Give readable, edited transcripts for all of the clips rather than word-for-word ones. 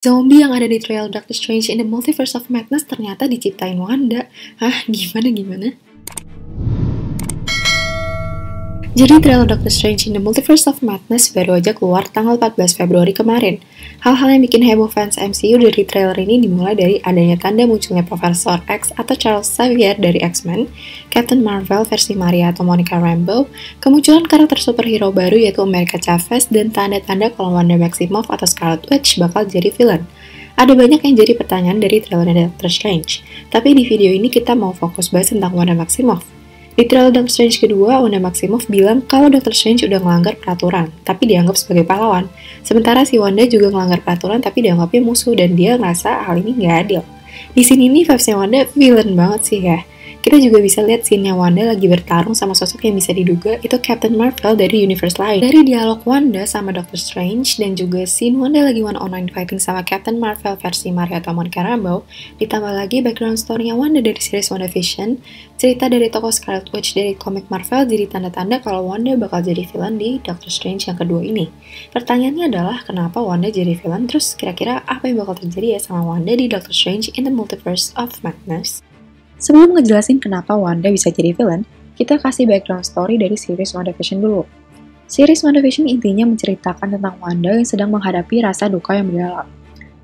Zombie yang ada di trailer Doctor Strange in the Multiverse of Madness ternyata diciptain Wanda. Hah? Gimana? Jadi trailer Doctor Strange in the Multiverse of Madness baru aja keluar tanggal 14 Februari kemarin. Hal-hal yang bikin heboh fans MCU dari trailer ini dimulai dari adanya tanda munculnya Profesor X atau Charles Xavier dari X-Men, Captain Marvel versi Maria atau Monica Rambeau, kemunculan karakter superhero baru yaitu America Chavez, dan tanda-tanda kalau Wanda Maximoff atau Scarlet Witch bakal jadi villain. Ada banyak yang jadi pertanyaan dari trailer Doctor Strange, tapi di video ini kita mau fokus bahas tentang Wanda Maximoff. Di trailer Doctor Strange kedua, Wanda Maximoff bilang kalau Doctor Strange udah melanggar peraturan, tapi dianggap sebagai pahlawan. Sementara si Wanda juga melanggar peraturan, tapi dianggapnya musuh, dan dia ngerasa hal ini nggak adil. Di sini nih vibes-nya Wanda villain banget sih ya. Kita juga bisa lihat scene-nya Wanda lagi bertarung sama sosok yang bisa diduga itu Captain Marvel dari universe lain. Dari dialog Wanda sama Doctor Strange dan juga scene Wanda lagi one-on-one fighting sama Captain Marvel versi Maria atau Monica Rambeau, ditambah lagi background story-nya Wanda dari series WandaVision, cerita dari tokoh Scarlet Witch dari komik Marvel, jadi tanda-tanda kalau Wanda bakal jadi villain di Doctor Strange yang kedua ini. Pertanyaannya adalah kenapa Wanda jadi villain, terus kira-kira apa yang bakal terjadi ya sama Wanda di Doctor Strange in the Multiverse of Madness? Sebelum ngejelasin kenapa Wanda bisa jadi villain, kita kasih background story dari series WandaVision dulu. Series WandaVision intinya menceritakan tentang Wanda yang sedang menghadapi rasa duka yang mendalam.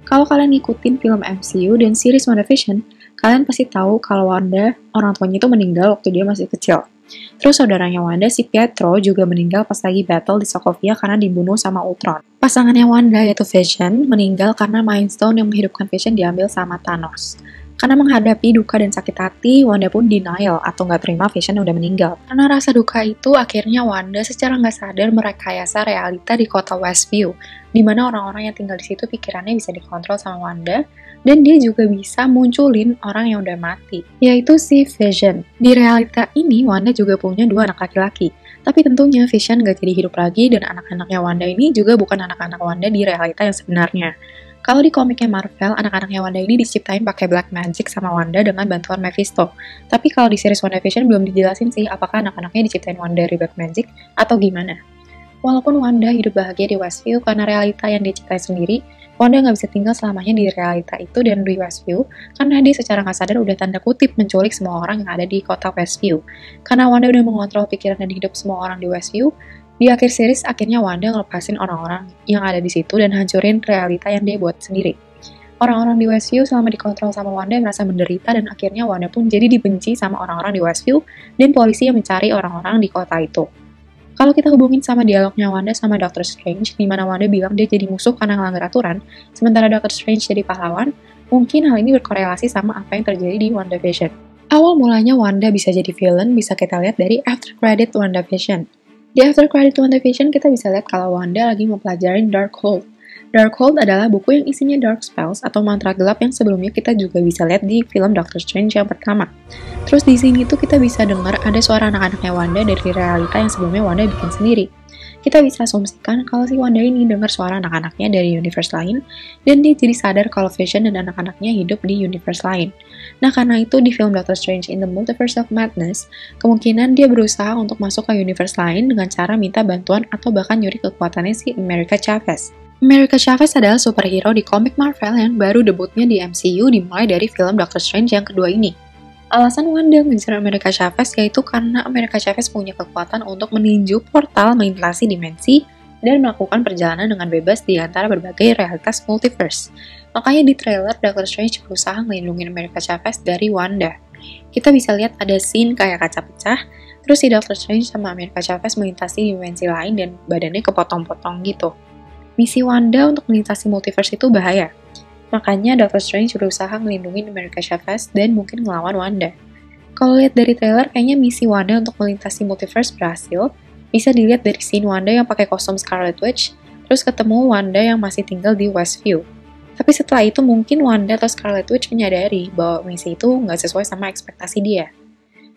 Kalau kalian ngikutin film MCU dan series WandaVision, kalian pasti tahu kalau Wanda, orang tuanya itu meninggal waktu dia masih kecil. Terus saudaranya Wanda, si Pietro, juga meninggal pas lagi battle di Sokovia karena dibunuh sama Ultron. Pasangannya Wanda, yaitu Vision, meninggal karena Mind Stone yang menghidupkan Vision diambil sama Thanos. Karena menghadapi duka dan sakit hati, Wanda pun denial atau nggak terima Vision udah meninggal. Karena rasa duka itu, akhirnya Wanda secara nggak sadar merekayasa realita di kota Westview, di mana orang-orang yang tinggal di situ pikirannya bisa dikontrol sama Wanda, dan dia juga bisa munculin orang yang udah mati, yaitu si Vision. Di realita ini, Wanda juga punya 2 anak laki-laki, tapi tentunya Vision nggak jadi hidup lagi, dan anak-anaknya Wanda ini juga bukan anak-anak Wanda di realita yang sebenarnya. Kalau di komiknya Marvel, anak-anaknya Wanda ini diciptain pakai black magic sama Wanda dengan bantuan Mephisto. Tapi kalau di series WandaVision belum dijelasin sih apakah anak-anaknya diciptain Wanda dari black magic atau gimana. Walaupun Wanda hidup bahagia di Westview karena realita yang diciptain sendiri, Wanda nggak bisa tinggal selamanya di realita itu dan di Westview karena dia secara nggak sadar udah tanda kutip menculik semua orang yang ada di kota Westview. Karena Wanda udah mengontrol pikiran dan hidup semua orang di Westview, di akhir series, akhirnya Wanda ngelepasin orang-orang yang ada di situ dan hancurin realita yang dia buat sendiri. Orang-orang di Westview selama dikontrol sama Wanda merasa menderita dan akhirnya Wanda pun jadi dibenci sama orang-orang di Westview dan polisi yang mencari orang-orang di kota itu. Kalau kita hubungin sama dialognya Wanda sama Doctor Strange, di mana Wanda bilang dia jadi musuh karena ngelanggar aturan, sementara Doctor Strange jadi pahlawan, mungkin hal ini berkorelasi sama apa yang terjadi di WandaVision. Awal mulanya Wanda bisa jadi villain bisa kita lihat dari after credit WandaVision. Di after credit WandaVision, kita bisa lihat kalau Wanda lagi mempelajarin Darkhold. Darkhold adalah buku yang isinya dark spells atau mantra gelap yang sebelumnya kita juga bisa lihat di film Doctor Strange yang pertama. Terus di sini tuh kita bisa dengar ada suara anak-anaknya Wanda dari realita yang sebelumnya Wanda bikin sendiri. Kita bisa asumsikan kalau si Wanda ini dengar suara anak-anaknya dari universe lain, dan dia jadi sadar kalau Vision dan anak-anaknya hidup di universe lain. Nah, karena itu di film Doctor Strange in the Multiverse of Madness, kemungkinan dia berusaha untuk masuk ke universe lain dengan cara minta bantuan atau bahkan nyuri kekuatannya si America Chavez. America Chavez adalah superhero di komik Marvel yang baru debutnya di MCU dimulai dari film Doctor Strange yang kedua ini. Alasan Wanda mengejar America Chavez yaitu karena America Chavez punya kekuatan untuk meninju portal melintasi dimensi dan melakukan perjalanan dengan bebas di antara berbagai realitas multiverse. Makanya di trailer, Doctor Strange berusaha melindungi America Chavez dari Wanda. Kita bisa lihat ada scene kayak kaca pecah, terus si Doctor Strange sama America Chavez melintasi dimensi lain dan badannya kepotong-potong gitu. Misi Wanda untuk melintasi multiverse itu bahaya. Makanya Doctor Strange berusaha melindungi America Chavez dan mungkin ngelawan Wanda. Kalau lihat dari trailer, kayaknya misi Wanda untuk melintasi multiverse berhasil. Bisa dilihat dari scene Wanda yang pakai kostum Scarlet Witch, terus ketemu Wanda yang masih tinggal di Westview. Tapi setelah itu mungkin Wanda atau Scarlet Witch menyadari bahwa misi itu nggak sesuai sama ekspektasi dia.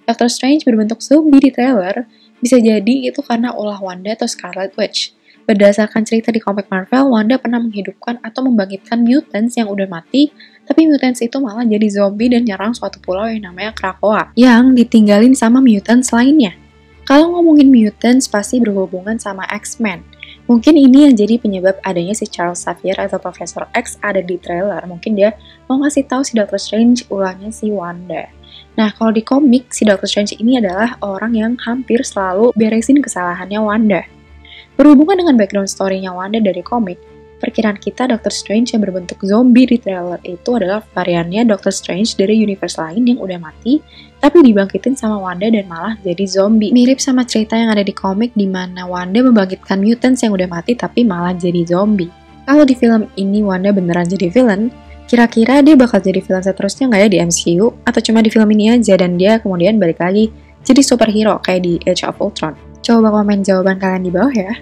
Doctor Strange berbentuk zombie di trailer, bisa jadi itu karena ulah Wanda atau Scarlet Witch. Berdasarkan cerita di komik Marvel, Wanda pernah menghidupkan atau membangkitkan mutants yang udah mati, tapi mutants itu malah jadi zombie dan nyerang suatu pulau yang namanya Krakoa, yang ditinggalin sama mutants lainnya. Kalau ngomongin mutants, pasti berhubungan sama X-Men. Mungkin ini yang jadi penyebab adanya si Charles Xavier atau Profesor X ada di trailer. Mungkin dia mau ngasih tahu si Doctor Strange ulahnya si Wanda. Nah, kalau di komik, si Doctor Strange ini adalah orang yang hampir selalu beresin kesalahannya Wanda. Berhubungan dengan background story-nya Wanda dari komik, perkiraan kita Doctor Strange yang berbentuk zombie di trailer itu adalah variannya Doctor Strange dari universe lain yang udah mati, tapi dibangkitin sama Wanda dan malah jadi zombie. Mirip sama cerita yang ada di komik di mana Wanda membangkitkan mutants yang udah mati tapi malah jadi zombie. Kalau di film ini Wanda beneran jadi villain, kira-kira dia bakal jadi villain seterusnya nggak ya di MCU? Atau cuma di film ini aja dan dia kemudian balik lagi jadi superhero kayak di Age of Ultron? Coba komen jawaban kalian di bawah ya.